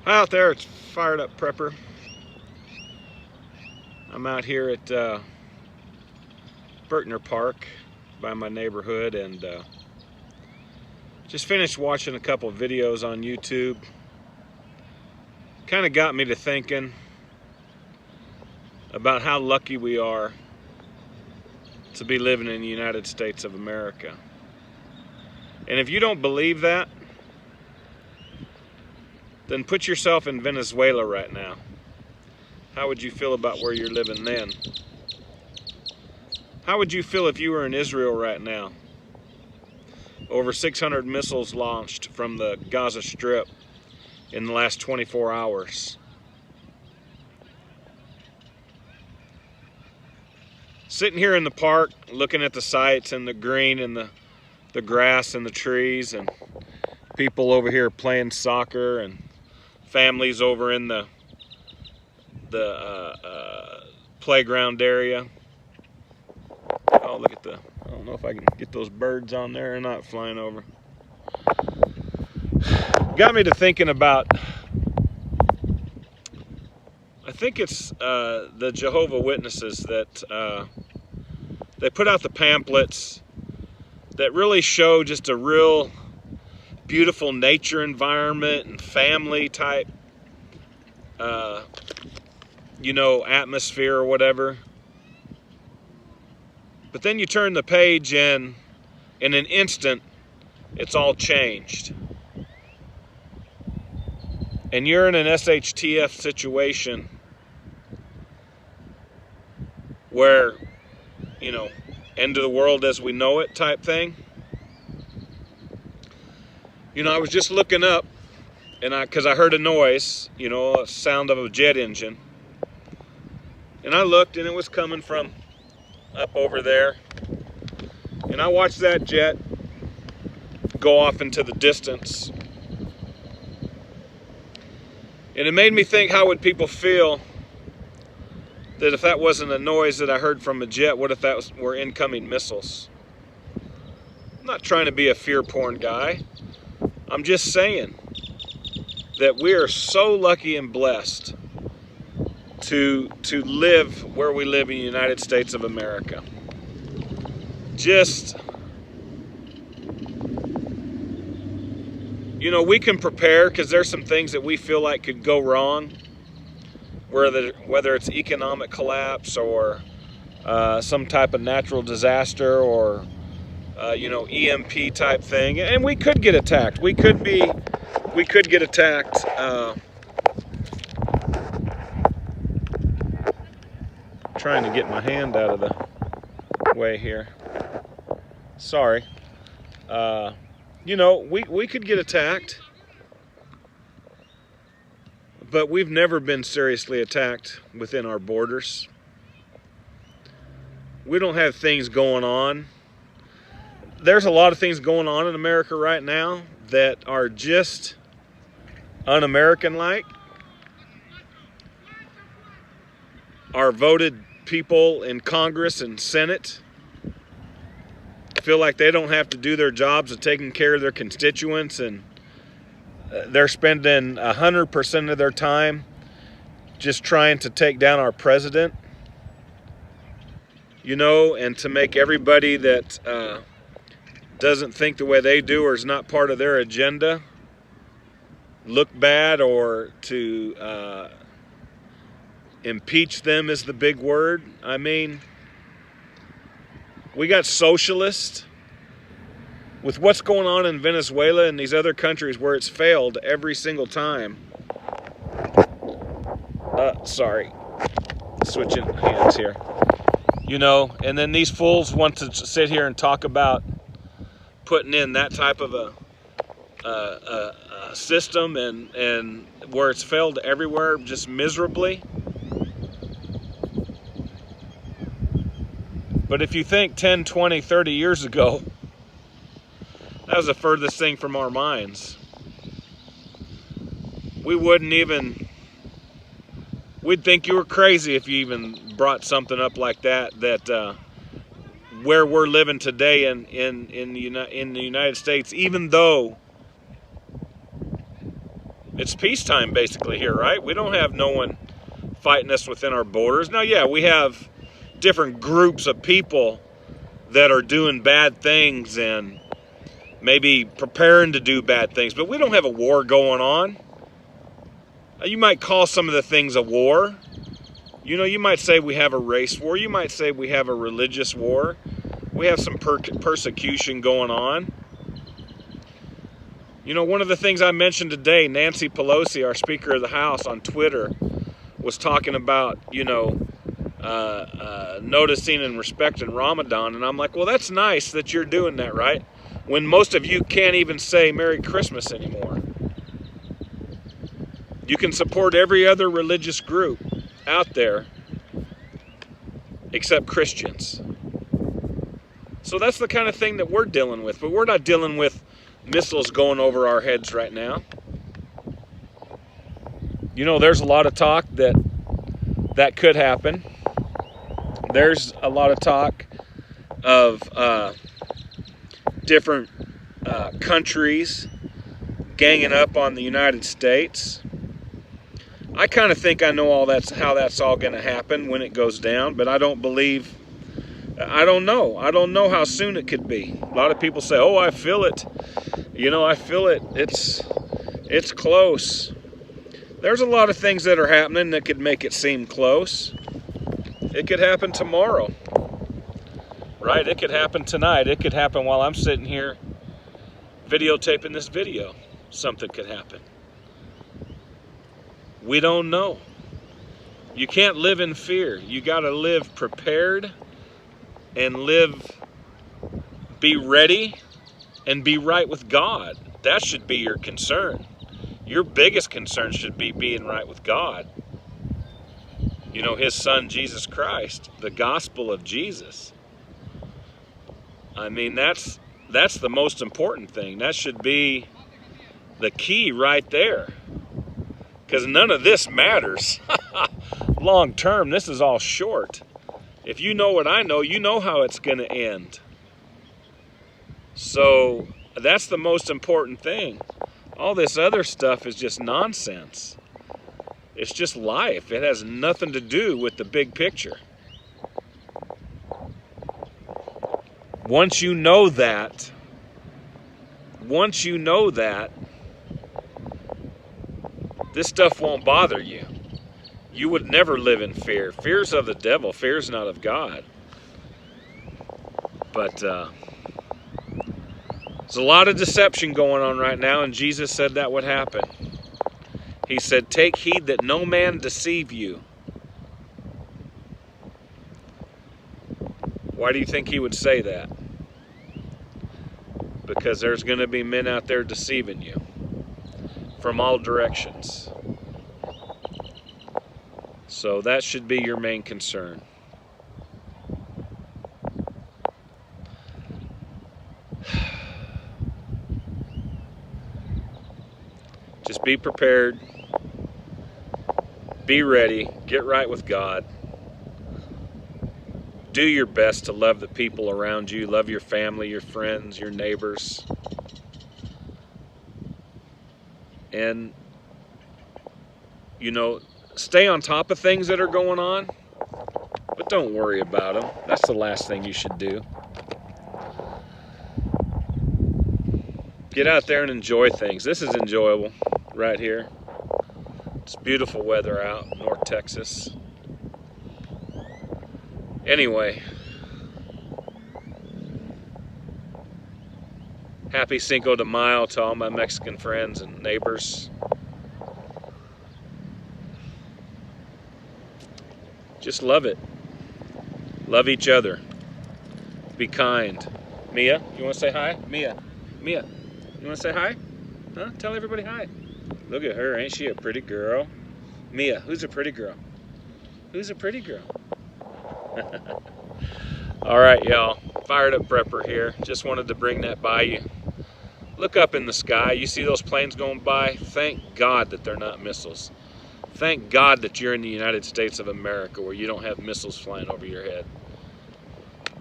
Hi out there, it's Fired Up Prepper. I'm out here at Bertner Park by my neighborhood and just finished watching a couple of videos on YouTube. Kind of got me to thinking about how lucky we are to be living in the United States of America. And if you don't believe that, then put yourself in Venezuela right now. How would you feel about where you're living then? How would you feel if you were in Israel right now? Over 600 missiles launched from the Gaza Strip in the last 24 hours. Sitting here in the park, looking at the sights and the green and the grass and the trees, and people over here playing soccer, and families over in the playground area. Oh, look at I don't know if I can get those birds on there or not flying over. Got me to thinking about, I think it's the Jehovah's Witnesses that they put out the pamphlets that really show just a real beautiful nature environment and family type atmosphere or whatever. But then you turn the page and in an instant it's all changed. And you're in an SHTF situation where, end of the world as we know it type thing. I was just looking up, and because I heard a noise, a sound of a jet engine. And I looked, and it was coming from up over there. And I watched that jet go off into the distance. And it made me think, how would people feel that if that wasn't a noise that I heard from a jet, what if that were incoming missiles? I'm not trying to be a fear porn guy. I'm just saying that we are so lucky and blessed to live where we live in the United States of America. Just, we can prepare because there's some things that we feel like could go wrong, whether it's economic collapse or some type of natural disaster or EMP type thing, and we could get attacked. We could get attacked. Trying to get my hand out of the way here. Sorry. We could get attacked, but we've never been seriously attacked within our borders. We don't have things going on. There's a lot of things going on in America right now that are just un-American-like. Our voted people in Congress and Senate feel like they don't have to do their jobs of taking care of their constituents, and they're spending 100% of their time just trying to take down our president, and to make everybody that doesn't think the way they do or is not part of their agenda look bad, or to impeach them is the big word. I mean, we got socialists. With what's going on in Venezuela and these other countries where it's failed every single time. Sorry, switching hands here. And then these fools want to sit here and talk about putting in that type of a system and where it's failed everywhere just miserably. But if you think 10, 20, 30 years ago, that was the furthest thing from our minds. We'd think you were crazy if you even brought something up like that where we're living today in the United States, even though It's peacetime basically here, right? We don't have no one fighting us within our borders. Now, yeah, we have different groups of people that are doing bad things and maybe preparing to do bad things, but we don't have a war going on. You might call some of the things a war. You know, you might say we have a race war. You might say we have a religious war. We have some persecution going on. You know, one of the things I mentioned today, Nancy Pelosi, our Speaker of the House, on Twitter, was talking about, you know, noticing and respecting Ramadan. And I'm like, well, that's nice that you're doing that, right? When most of you can't even say Merry Christmas anymore. You can support every other religious group out there except Christians. So that's the kind of thing that we're dealing with. But we're not dealing with missiles going over our heads right now. You know, there's a lot of talk that could happen. There's a lot of talk of different countries ganging up on the United States. I kind of think I know how that's all going to happen when it goes down, but I don't know. I don't know how soon it could be. A lot of people say, oh, I feel it. You know, I feel it. It's close. There's a lot of things that are happening that could make it seem close. It could happen tomorrow, right? It could happen tonight. It could happen while I'm sitting here videotaping this video. Something could happen. We don't know. You can't live in fear. You got to live prepared and be ready and be right with God. That should be your concern. Your biggest concern should be being right with God. You know, His Son, Jesus Christ, the gospel of Jesus. I mean, that's the most important thing. That should be the key right there. Because none of this matters. Long term, this is all short. If you know what I know, you know how it's going to end. So that's the most important thing. All this other stuff is just nonsense. It's just life. It has nothing to do with the big picture. Once you know that, this stuff won't bother you. You would never live in fear. Fear's of the devil. Fear's not of God. But there's a lot of deception going on right now, and Jesus said that would happen. He said, take heed that no man deceive you. Why do you think He would say that? Because there's going to be men out there deceiving you from all directions. So that should be your main concern. Just be prepared. Be ready. Get right with God. Do your best to love the people around you. Love your family, your friends, your neighbors. And, you know, stay on top of things that are going on, but don't worry about them. That's the last thing you should do. Get out there and enjoy things. This is enjoyable right here. It's beautiful weather out in North Texas. Anyway, happy Cinco de Mayo to all my Mexican friends and neighbors. Just love it. Love each other. Be kind. Mia, you want to say hi? Mia, you want to say hi? Huh? Tell everybody hi. Look at her. Ain't she a pretty girl? Mia, who's a pretty girl? Who's a pretty girl? All right, y'all. Fired Up Prepper here. Just wanted to bring that by you. Look up in the sky. You see those planes going by? Thank God that they're not missiles. Thank God that you're in the United States of America where you don't have missiles flying over your head.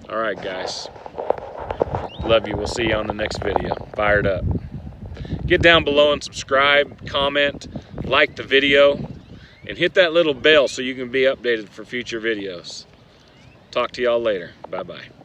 All right, guys. Love you. We'll see you on the next video. Fired Up. get down below and subscribe, comment, like the video, and hit that little bell so you can be updated for future videos. Talk to y'all later. Bye-bye.